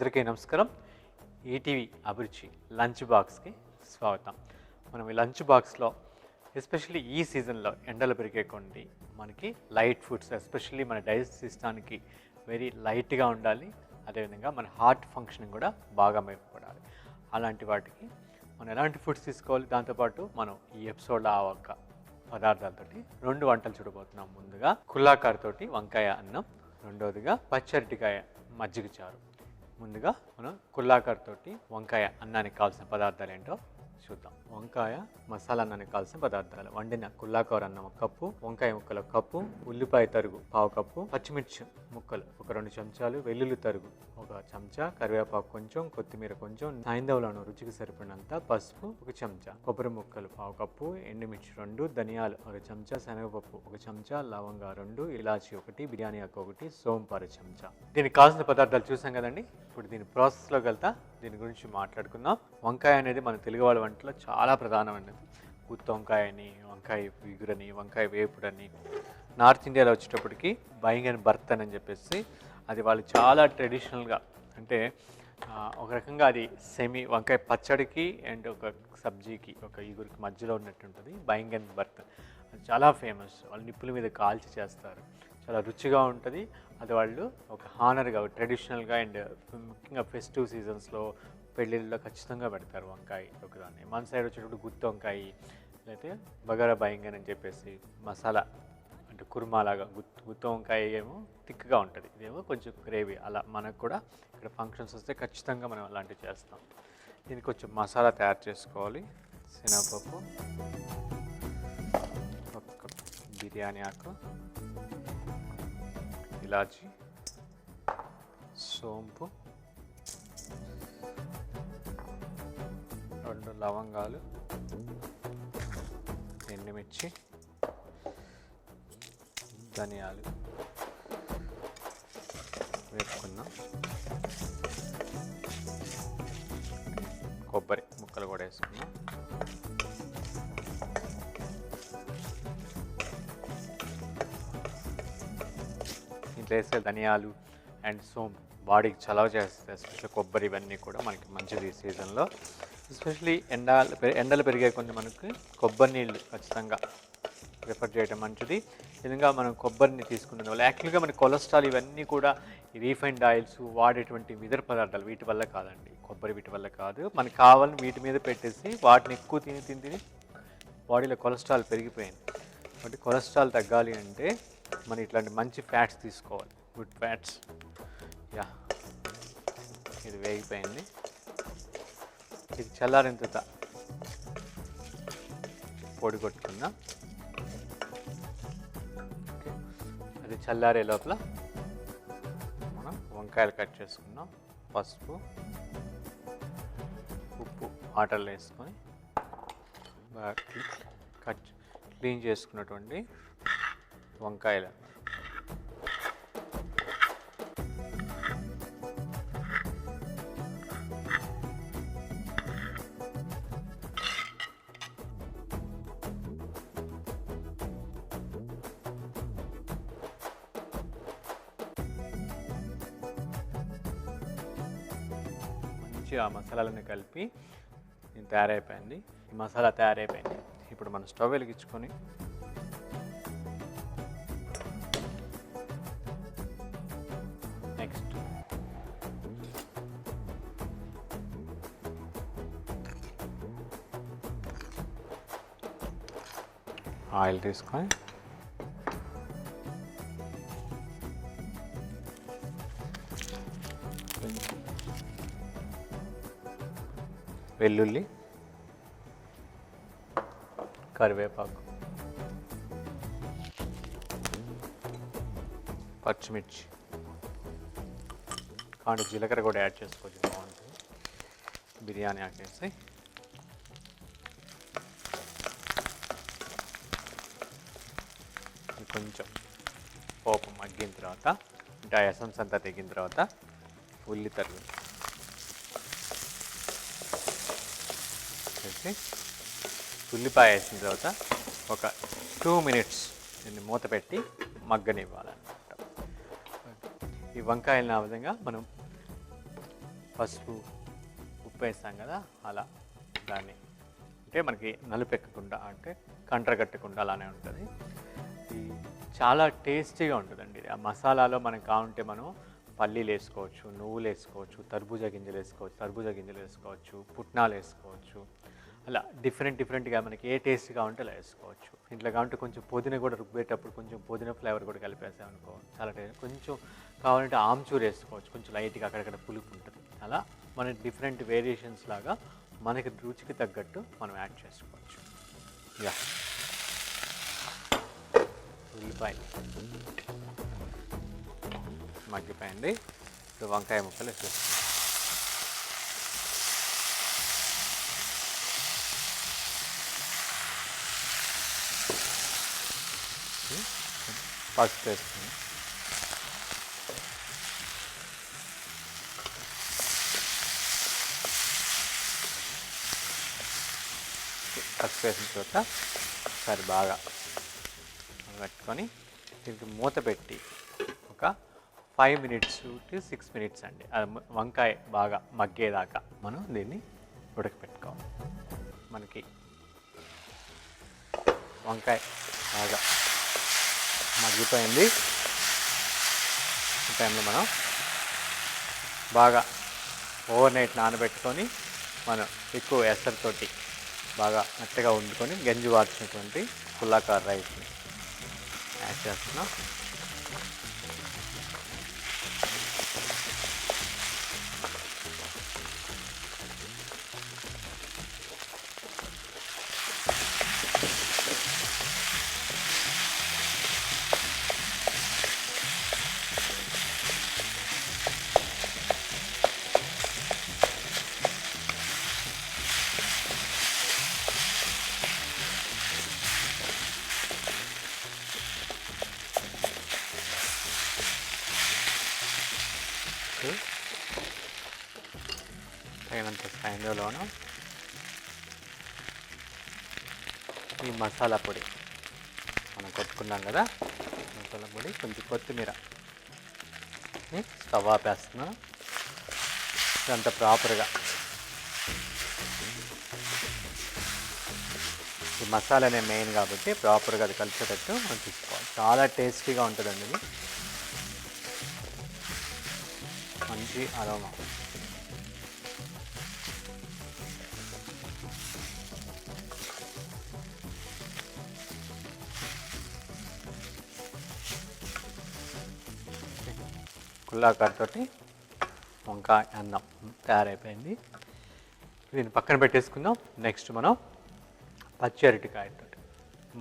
అందరికీ నమస్కారం. ఈటీవీ అభిరుచి లంచ్ బాక్స్కి స్వాగతం. మనం ఈ లంచ్ బాక్స్లో ఎస్పెషల్లీ ఈ సీజన్లో ఎండలు పెరిగే కొన్ని మనకి లైట్ ఫుడ్స్, ఎస్పెషల్లీ మన డైజెస్ట్ సిస్టానికి వెరీ లైట్గా ఉండాలి. అదేవిధంగా మన హార్ట్ ఫంక్షనింగ్ కూడా బాగా మెరుగుపడాలి. అలాంటి వాటికి మనం ఎలాంటి ఫుడ్స్ తీసుకోవాలి, దాంతోపాటు మనం ఈ ఎపిసోడ్లో ఆ ఒక్క పదార్థాలతోటి 2 వంటలు చూడబోతున్నాం. ముందుగా కుల్లాకారతోటి వంకాయ అన్నం, రెండవదిగా పచ్చరటికాయ మజ్జిగ చారు. ముందుగా మనం కుల్లాకారతోటి వంకాయ అన్నానికి కావాల్సిన పదార్థాలు ఏంటో చూద్దాం. వంకాయ మసాలా అన్నానికి కావాల్సిన పదార్థాలు: వండిన కుల్లాకూర అన్నం 1 కప్పు, వంకాయ ముక్కలు 1 కప్పు, ఉల్లిపాయ తరుగు 1/2 కప్పు, పచ్చిమిర్చి ముక్కలు 2 చెంచాలు, వెల్లుల్లి తరుగు 1 చెంచా, కరివేపాకు కొంచెం, కొత్తిమీర కొంచెం, సాయంధవలను రుచికి సరిపడినంత, పసుపు 1 చెంచా, కొబ్బరి ముక్కలు 1/2 కప్పు, ఎండుమిర్చి 2, ధనియాలు 1 చెంచా, శనగపప్పు 1 చెంచా, లవంగా 2, ఇలాచి 1, బిర్యానీ ఆకు 1, సోంపు 1 చెంచా. దీనికి కావాల్సిన పదార్థాలు చూసాం కదండి. ఇప్పుడు దీని ప్రాసెస్లోకి వెళ్తా దీని గురించి మాట్లాడుకుందాం. వంకాయ అనేది మన తెలుగు వాళ్ళ వంటలో చాలా ప్రధానమైనది. గుత్తి వంకాయని, వంకాయ ఇగురని, వంకాయ వేపుడని, నార్త్ ఇండియాలో వచ్చేటప్పటికి బైంగన్ భర్తన్ అని చెప్పేసి అది వాళ్ళు చాలా ట్రెడిషనల్గా, అంటే ఒక రకంగా అది సెమీ వంకాయ పచ్చడికి అండ్ ఒక సబ్జీకి, ఒక ఇగురికి మధ్యలో ఉన్నట్టు ఉంటుంది. బైంగన్ భర్తన్ అది చాలా ఫేమస్. వాళ్ళు నిప్పుల మీద కాల్చి చేస్తారు, చాలా రుచిగా ఉంటుంది. అది వాళ్ళు ఒక హానర్గా, ట్రెడిషనల్గా అండ్ ముఖ్యంగా ఫెస్టివ్ సీజన్స్లో, పెళ్ళిళ్ళలో ఖచ్చితంగా పెడతారు వంకాయ ఒకదాన్ని. మన సైడ్ వచ్చేటప్పుడు గుత్తి వంకాయ, లేకపోతే బగారా బైంగన్ అని చెప్పేసి మసాలా, అంటే కుర్మాలాగా. గుత్తి వంకాయ ఏమో థిక్గా ఉంటుంది, ఇదేమో కొంచెం గ్రేవీ. అలా మనకు కూడా ఇక్కడ ఫంక్షన్స్ వస్తే ఖచ్చితంగా మనం అలాంటివి చేస్తాం. దీనికి కొంచెం మసాలా తయారు చేసుకోవాలి. శనగపప్పు, బిర్యానీ ఆకు, ఇలాచి, సోంపు, 2 లవంగాలు, ఎండుమిర్చి, ధనియాలు వేసుకున్నాం. కొబ్బరి ముక్కలు కూడా వేసుకున్నాం. ఇంట్లో వేసే ధనియాలు అండ్ సోంపు బాడీకి చలవ చేస్తాయి. ఎస్పెషల్లీ కొబ్బరి, ఇవన్నీ కూడా మనకి మంచిది ఈ సీజన్లో. ఎస్పెషల్లీ ఎండలు పెరిగే కొన్ని మనకి కొబ్బరి నీళ్ళు ఖచ్చితంగా ప్రిఫర్ చేయడం మంచిది. విధంగా మనం కొబ్బరిని తీసుకునే వాళ్ళు యాక్చువల్గా మన కొలెస్ట్రాల్ ఇవన్నీ కూడా ఈ రీఫైండ్ ఆయిల్స్ వాడేటువంటి ఇతర పదార్థాలు వీటి వల్ల కాదండి. కొబ్బరి వీటి వల్ల కాదు. మనకు కావాలని వీటి మీద పెట్టేసి వాటిని ఎక్కువ తిని బాడీలో కొలెస్ట్రాల్ పెరిగిపోయింది. కాబట్టి కొలెస్ట్రాల్ తగ్గాలి అంటే మనం ఇట్లాంటి మంచి ఫ్యాట్స్ తీసుకోవాలి, గుడ్ ఫ్యాట్స్. యా, ఇది వేగిపోయింది. ఇది చల్లారింత పొడి కొట్టుకుందాం. అది చల్లారే లోపల మనం వంకాయలు కట్ చేసుకుందాం. పసుపు, ఉప్పు వాటర్లో వేసుకొని బాగా క్లీన్ చేసుకున్నటువంటి వంకాయలు ఆ మసాలాలను కలిపి ఇది తయారైపోయింది. ఈ మసాలా తయారైపోయింది. ఇప్పుడు మనం స్టవ్ వెలిగించుకొని నెక్స్ట్ ఆయిల్ తీసుకొని వెల్లుల్లి, కరివేపాకు, పచ్చిమిర్చి, కాండి జీలకర్ర కూడా యాడ్ చేసుకోవచ్చు, బాగుంటుంది. బిర్యానీ ఆకేసి కొంచెం పోపు మగ్గిన తర్వాత, అంటే ఆ ఎసెన్స్ అంతా తెగిన తర్వాత ఉల్లి తరుగు వేసి ఉల్లిపాయ వేసిన తర్వాత ఒక 2 minutes దీన్ని మూత పెట్టి మగ్గనివ్వాలన్నమాట. ఈ వంకాయలను ఆ విధంగా మనం పసుపు ఉప్పు వేస్తాం కదా, అలా దాన్ని అంటే మనకి నలుపెక్కకుండా అంటే కంట్రగట్టకుండా అలానే ఉంటుంది. ఇది చాలా టేస్టీగా ఉంటుందండి. ఆ మసాలాలో మనకు కావాలంటే మనం పల్లీలు వేసుకోవచ్చు, నువ్వులు వేసుకోవచ్చు, తర్బూజా గింజలు వేసుకోవచ్చు, పుట్నాలు వేసుకోవచ్చు. అలా డిఫరెంట్గా మనకి ఏ టేస్ట్ కావాలంటే అలా వేసుకోవచ్చు. ఇంట్లో కావాలంటే కొంచెం పుదీనా కూడా రుబ్బేటప్పుడు కొంచెం పుదీనా ఫ్లేవర్ కూడా కలిపేసామనుకో చాలా టేస్ట్. కొంచెం కావాలంటే ఆమ్చూర్ వేసుకోవచ్చు, కొంచెం లైట్గా అక్కడక్కడ పులుపు ఉంటుంది. అలా మన డిఫరెంట్ వేరియేషన్స్ లాగా మనకి రుచికి తగ్గట్టు మనం యాడ్ చేసుకోవచ్చు. యా, ఉల్లిపాయ మగ్గిపోయింది. ఇప్పుడు వంకాయ ముక్కలు వేసేస్తాం. పసుపు వేస్తుంది. పసుపు వేసిన తర్వాత ఒకసారి బాగా పెట్టుకొని దీనికి మూత పెట్టి ఒక 5 minutes to 6 minutes అండి, వంకాయ బాగా మగ్గేదాకా మనం దీన్ని ఉడకపెట్టుకోవాలి. మనకి వంకాయ బాగా మగ్గిపోయింది. ఈ టైంలో మనం బాగా ఓవర్ నైట్ నానబెట్టుకొని మనం ఎక్కువ ఎసరుతోటి బాగా మెత్తగా వండుకొని గంజి వార్చినటువంటి పుల్లాకార రైస్ని యాడ్ చేస్తున్నాం. తగినంత స్థాయిలోనూ ఈ మసాలా పొడి మనం కొట్టుకున్నాం కదా, మసాలా పొడి కొంచెం కొత్తిమీర స్టవ్ ఆపేస్తున్నాం. ఇదంతా ప్రాపర్గా ఈ మసాలానే మెయిన్ కాబట్టి ప్రాపర్గా అది కలిసేటట్టు మనం తీసుకోవాలి. చాలా టేస్టీగా ఉంటుందండి ఇది, మంచి అరోమా. కుల్లాకారతోటి వంకాయ అన్నం తయారైపోయింది. దీన్ని పక్కన పెట్టేసుకుందాం. నెక్స్ట్ మనం పచ్చి అరటికాయతో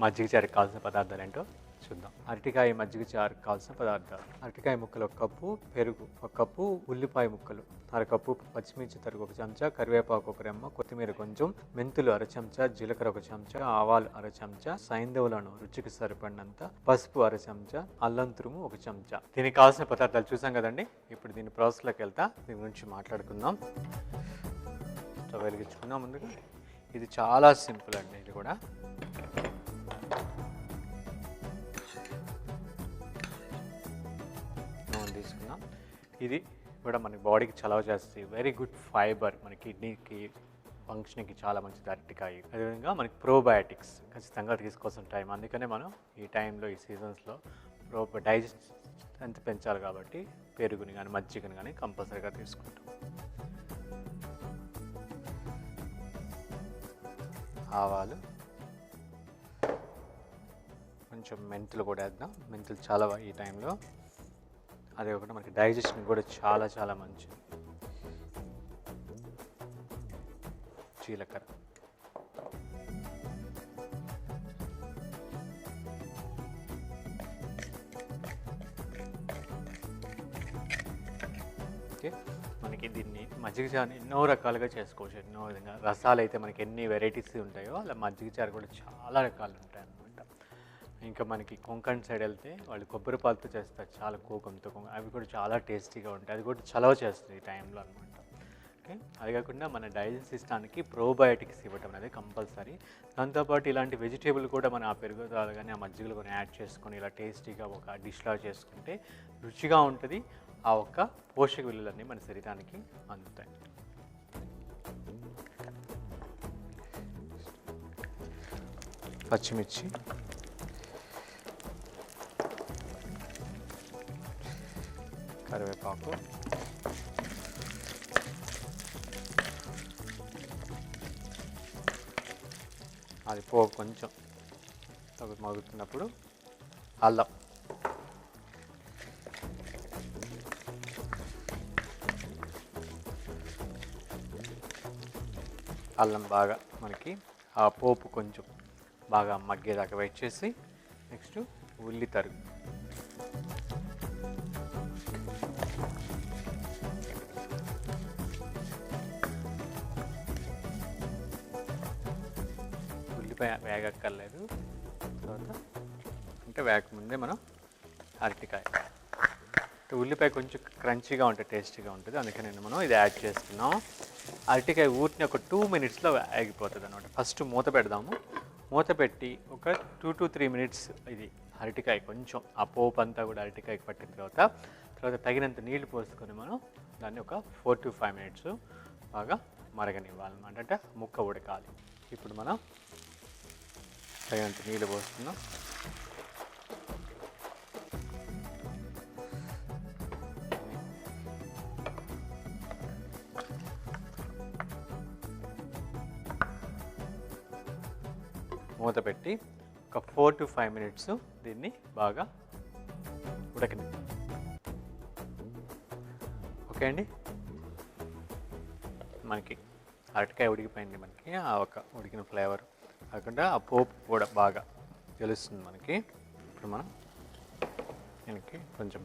మజ్జిగ చారుకి కావాల్సిన పదార్థాలు ఏంటో చూద్దాం. అరటికాయ మజ్జిగ చారుకి కావాల్సిన పదార్థాలు: అరటికాయ ముక్కలు 1 కప్పు, పెరుగు 1 కప్పు, ఉల్లిపాయ ముక్కలు 1/2 కప్పు, పచ్చిమిర్చి తరుగు 1 చెంచా, కరివేపాకు 1 రెమ్మ, కొత్తిమీర కొంచెం, మెంతులు 1/2 చెంచా, జీలకర్ర 1 చెంచా, ఆవాలు 1/2 చెంచా, సైంధవులను రుచికి సరిపడినంత, పసుపు 1/2 చెంచా, అల్లం తురుము 1 చెంచా. దీనికి కావాల్సిన పదార్థాలు చూసాం కదండి. ఇప్పుడు దీని ప్రాసెస్లోకి వెళ్తా, దీని గురించి మాట్లాడుకుందాం. స్టవ్ వెలిగించుకుందాం. ముందుగా ఇది చాలా సింపుల్ అండి. ఇది కూడా నూనె తీసుకుందాం. ఇది కూడా మనకి బాడీకి చలవ చేస్తుంది. వెరీ గుడ్ ఫైబర్, మన కిడ్నీకి ఫంక్షన్కి చాలా మంచిది అరటికాయ. అదేవిధంగా మనకి ప్రోబయాటిక్స్ ఖచ్చితంగా తీసుకోవాల్సిన టైం. అందుకనే మనం ఈ టైంలో ఈ సీజన్స్లో డైజెస్ట్ ఎంత పెంచాలి కాబట్టి పెరుగుని కానీ మజ్జిగని కానీ కంపల్సరీగా తీసుకుంటాం. ఆవాలు, కొంచెం మెంతులు కూడా వేద్దాం. మెంతులు చాలా ఈ టైంలో, అదే ఒకటి మనకి డైజెషన్ కూడా చాలా చాలా మంచిది. జీలకర్ర, ఓకే. మనకి దీన్ని మజ్జిగ చారు ఎన్నో రకాలుగా చేసుకోవచ్చు. ఎన్నో విధంగా రసాలు అయితే మనకి ఎన్ని వెరైటీస్ ఉంటాయో అలా మజ్జిగ చారు కూడా చాలా రకాలు ఉంటాయి అన్నమాట. ఇంకా మనకి కొంకణ్ సైడ్ వెళ్తే వాళ్ళు కొబ్బరి పాలతో చేస్తారు, చాలా కోకంతో. అవి కూడా చాలా టేస్టీగా ఉంటాయి. అది కూడా చలవ చేస్తుంది ఈ టైంలో అనమాట. ఓకే. అది కాకుండా మన డైజెస్ట్ సిస్టానికి ప్రోబయోటిక్స్ ఇవ్వటం అనేది కంపల్సరీ. దాంతోపాటు ఇలాంటి వెజిటేబుల్ కూడా మన ఆ పెరుగుదల కానీ ఆ మజ్జిగలు కానీ యాడ్ చేసుకొని ఇలా టేస్టీగా ఒక డిష్లా చేసుకుంటే రుచిగా ఉంటుంది. ఆ ఒక్క పోషక విలువలన్నీ మన శరీరానికి అందుతాయి. పచ్చిమిర్చి, కరివేపాకు, అది కొంచెం మరుగుతున్నప్పుడు అల్లం, అల్లం బాగా మనకి ఆ పోపు కొంచెం బాగా మగ్గేదాకా వెయిట్ చేసి నెక్స్ట్ ఉల్లి తరుగు, ఉల్లిపాయ వేగక్కర్లేదు, తర్వాత అంటే వేగకముందే మనం అరటికాయ, ఉల్లిపాయ కొంచెం క్రంచీగా ఉంటుంది, టేస్టీగా ఉంటుంది, అందుకని మనం ఇది యాడ్ చేస్తున్నాం. అరటికాయ ఊరిని ఒక 2 minutesలో ఆగిపోతుంది అనమాట. ఫస్ట్ మూత పెడదాము, మూత పెట్టి ఒక 2 to 3 minutes ఇది అరటికాయ కొంచెం ఆ పోపు అంతా కూడా అరటికాయకి పట్టిన తర్వాత తగినంత నీళ్లు పోసుకొని మనం దాన్ని ఒక 4 to 5 minutes బాగా మరగనివ్వాలన్నమాట. అంటే ముక్క ఉడకాలి. ఇప్పుడు మనం తగినంత నీళ్ళు పోసుకుందాం. మూత పెట్టి ఒక 4 to 5 minutes దీన్ని బాగా ఉడకని. ఓకే అండి, మనకి అరటికాయ ఉడికిపోయింది. మనకి ఆ ఒక ఉడికిన ఫ్లేవర్ కాకుండా ఆ పోపు కూడా బాగా తెలుస్తుంది మనకి. ఇప్పుడు మనం దీనికి కొంచెం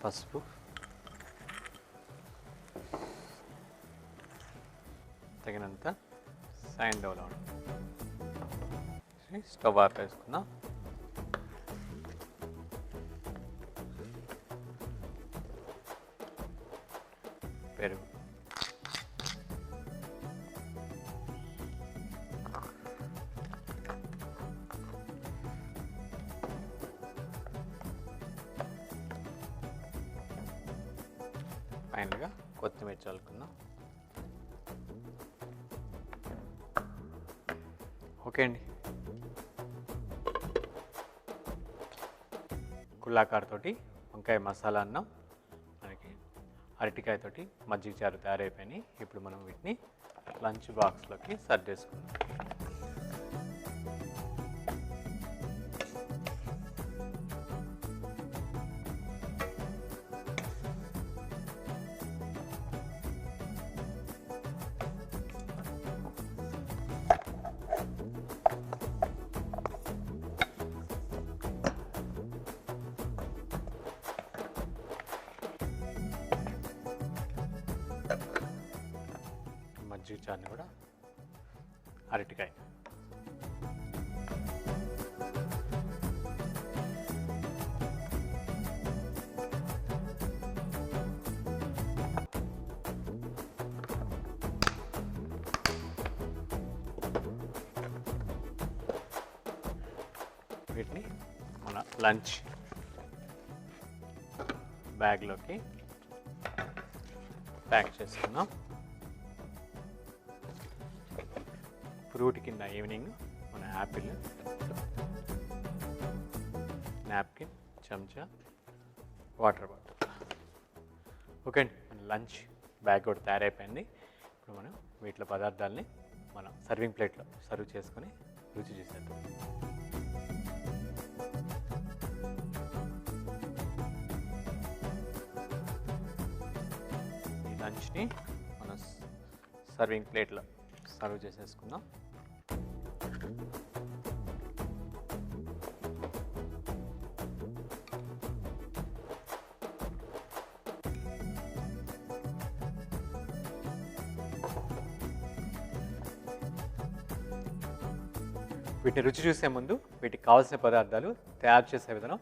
పసుపు, తగినంత సాయంత్రం స్టవ్ ఆపేసుకుందాం. పెరుగు, ఫైనల్గా కొత్తిమీర చల్లుకుందాం. ఓకే అండి, కుళ్ళాకారతోటి వంకాయ మసాలా అన్నం మనకి అరటికాయతోటి మజ్జిగ చారు తయారైపోయినాయి. ఇప్పుడు మనం వీటిని లంచ్ బాక్స్లోకి సర్వ్ చేసుకుందాం. మజ్జిగ చారుని కూడా అరటికాయ, వీటిని మన లంచ్ బ్యాగ్లోకి ప్యాక్ చేసుకుందాం. ఫ్రూట్ కింద ఈవినింగ్ మన యాపిల్, నాప్కిన్, చెంచా, వాటర్ బాటిల్. ఓకే అండి, మన లంచ్ బ్యాగ్ కూడా తయారైపోయింది. ఇప్పుడు మనం వీటిలో పదార్థాలని మనం సర్వింగ్ ప్లేట్లో సర్వ్ చేసుకొని రుచి చూసేద్దాం. ఈ లంచ్ని మనం సర్వింగ్ ప్లేట్లో సర్వ్ చేసేసుకుందాం. వీటిని రుచి చూసే ముందు వీటికి కావాల్సిన పదార్థాలు తయారు చేసే విధానం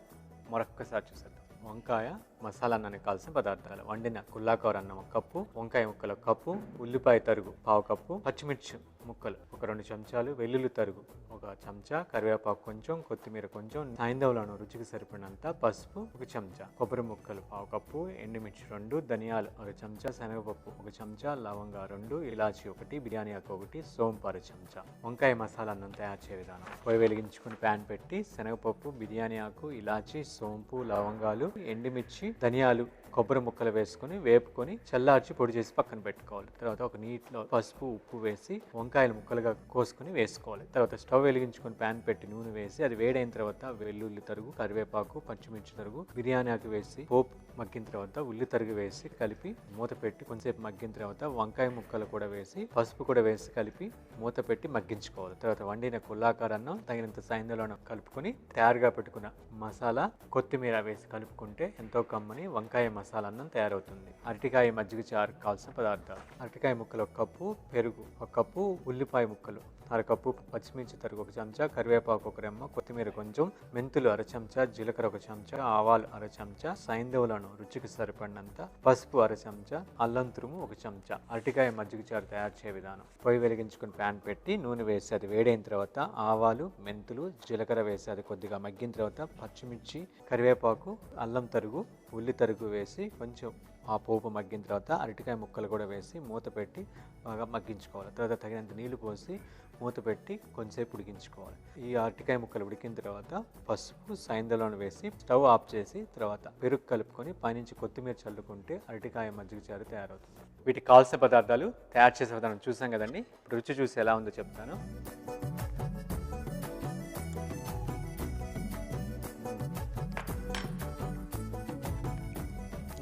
మరొక్కసారి చూసేద్దాం. వంకాయ మసాలా అన్నానికి కావాల్సిన పదార్థాలు: వండిన కుల్లాకూర అన్నం 1 కప్పు, వంకాయ ముక్కలు 1 కప్పు, ఉల్లిపాయ తరుగు 1/2 కప్పు, పచ్చిమిర్చి ముక్కలు 2 చెంచాలు, వెల్లుల్లి తరుగు 1 చెంచా, కరివేపాకు కొంచెం, కొత్తిమీర కొంచెం, సాయంధవలను రుచికి సరిపడినంత, పసుపు 1 చెంచా, కొబ్బరి ముక్కలు 1/2 కప్పు, ఎండుమిర్చి 2, ధనియాలు 1 చెంచా, శనగపప్పు 1 చెంచా, లవంగా 2, ఇలాచి 1, బిర్యానీ ఆకు 1, సోంపు 1 చెంచా. వంకాయ మసాలా అన్నం తయారు చేయ విధానం: పొయ్యి వెలిగించుకుని ప్యాన్ పెట్టి శనగపప్పు, బిర్యానీ ఆకు, ఇలాచి, సోంపు, లవంగాలు, ఎండుమిర్చి, ధనియాలు, కొబ్బరి ముక్కలు వేసుకొని వేపుకొని చల్లార్చి పొడి చేసి పక్కన పెట్టుకోవాలి. తర్వాత ఒక నీటిలో పసుపు, ఉప్పు వేసి వంకాయలు ముక్కలుగా కోసుకొని వేసుకోవాలి. తర్వాత స్టవ్ వెలిగించుకొని ప్యాన్ పెట్టి నూనె వేసి అది వేడైన తర్వాత వెల్లుల్లి తరుగు, కరివేపాకు, పచ్చిమిర్చి తరుగు, బిర్యానీ ఆకు వేసి పోపు మగ్గిన తర్వాత ఉల్లి తరుగు వేసి కలిపి మూత పెట్టి కొంచెంసేపు మగ్గిన తర్వాత వంకాయ ముక్కలు కూడా వేసి పసుపు కూడా వేసి కలిపి మూత పెట్టి మగ్గించుకోవాలి. తర్వాత వండిన కుల్లాకూర అన్నం తగినంత సాయంత్రంలో కలుపుకొని తయారుగా పెట్టుకున్న మసాలా కొత్తిమీర వేసి కలుపుకుంటే ఎంతో కమ్మని వంకాయ మసాలా అన్నం తయారవుతుంది. అరటికాయ మజ్జిగ చారు కావాల్సిన పదార్థాలు: అరటికాయ ముక్కలు 1 కప్పు, పెరుగు 1 కప్పు, ఉల్లిపాయ ముక్కలు 1/2 కప్పు, పచ్చిమిర్చి తరుగు 1 చెంచా, కరివేపాకు 1 రెమ్మ, కొత్తిమీర కొంచెం, మెంతులు 1/2 చెంచా, జీలకర్ర 1 చెంచా, ఆవాలు 1/2 చెంచా, సాయంధవలను రుచికి సరిపడినంత, పసుపు 1/2 చెంచా, అల్లం తురుము 1 చెంచా. అరటికాయ మజ్జిగ చారు తయారు చేయ విధానం: పొయ్యి వెలిగించుకుని ప్యాన్ పెట్టి నూనె వేసి అది వేడైన తర్వాత ఆవాలు, మెంతులు, జీలకర్ర వేసి అది కొద్దిగా మగ్గిన తర్వాత పచ్చిమిర్చి, కరివేపాకు, అల్లం తరుగు, ఉల్లి తరుగు వేసి కొంచెం ఆ పోపు మగ్గిన తర్వాత అరటికాయ ముక్కలు కూడా వేసి మూత పెట్టి బాగా మగ్గించుకోవాలి. తర్వాత తగినంత నీళ్లు పోసి మూత పెట్టి కొంచెంసేపు ఉడికించుకోవాలి. ఈ అరటికాయ ముక్కలు ఉడికిన తర్వాత పసుపు సాయంత్రంలో వేసి స్టవ్ ఆఫ్ చేసి తర్వాత పెరుగు కలుపుకొని పైనుంచి కొత్తిమీర చల్లుకుంటే అరటికాయ మజ్జిగ చారు తయారవుతుంది. వీటికి కావాల్సిన పదార్థాలు తయారు చేసే విధానం చూసాం కదండి. ఇప్పుడు రుచి చూసి ఎలా ఉందో చెప్తాను.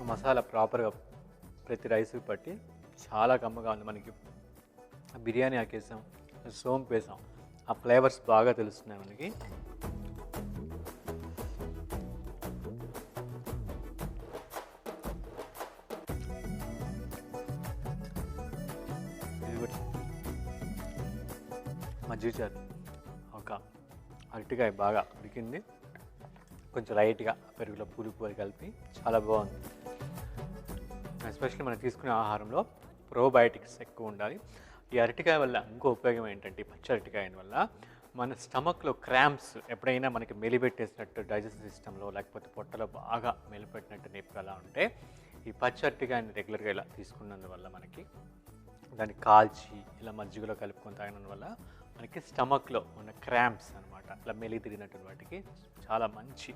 మసాలా ప్రాపర్గా ప్రతి రైస్కి పట్టి చాలా కమ్మగా ఉంది. మనకి బిర్యానీ ఆకేసాం, సోంపు వేసాం, ఆ ఫ్లేవర్స్ బాగా తెలుస్తున్నాయి మనకి. మజ్జిగ చారు ఒక అరటికాయ బాగా ఉడికింది, కొంచెం లైట్గా పెరుగులో పులుపు అది కలిపి చాలా బాగుంది. ఎస్పెషల్లీ మనం తీసుకునే ఆహారంలో ప్రోబయోటిక్స్ ఎక్కువ ఉండాలి. ఈ అరటికాయ వల్ల ఇంకో ఉపయోగం ఏంటంటే, పచ్చి అరటికాయ వల్ల మన స్టమక్లో క్రాంప్స్ ఎప్పుడైనా మనకి మెలిపెట్టేసినట్టు డైజెస్టివ్ సిస్టంలో లేకపోతే పొట్టలో బాగా మెలిపెట్టినట్టు నొప్పి అలా ఉంటే ఈ పచ్చి అరటికాయని రెగ్యులర్గా ఇలా తీసుకున్నందువల్ల మనకి దాన్ని కాల్చి ఇలా మజ్జిగలో కలుపుకొని తాగినందువల్ల మనకి స్టమక్లో ఉన్న క్రాంప్స్ అనమాట ఇలా మెలిగి తిరిగినటువంటి వాటికి చాలా మంచి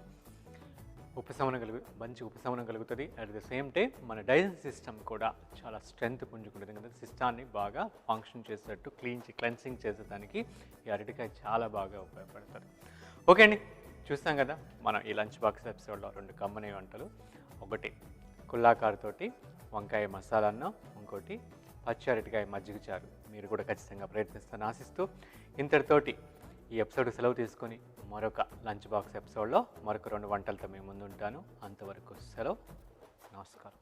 ఉపశమనం కలుగుతుంది. అట్ ద సేమ్ టైం మన డైజెస్టివ్ సిస్టమ్ కూడా చాలా స్ట్రెంగ్త్ పుంజుకుంటుంది. ఎందుకంటే సిస్టాన్ని బాగా ఫంక్షన్ చేసేటట్టు క్లెన్సింగ్ చేసేదానికి ఈ అరటికాయ చాలా బాగా ఉపయోగపడుతుంది. ఓకే అండి, చూస్తాం కదా మనం ఈ లంచ్ బాక్స్ ఎపిసోడ్లో 2 కమ్మని వంటలు. ఒకటి కుల్లాకూరతోటి వంకాయ మసాలా అన్నం, ఇంకోటి పచ్చి అరటికాయ మజ్జిగ చారు. మీరు కూడా ఖచ్చితంగా ప్రయత్నిస్తారని ఆశిస్తూ ఇంతటితోటి ఈ ఎపిసోడ్ సెలవు తీసుకొని మరొక లంచ్ బాక్స్ ఎపిసోడ్లో మరొక 2 వంటలతో మేము ముందుంటాను. అంతవరకు సెలవు, నమస్కారం.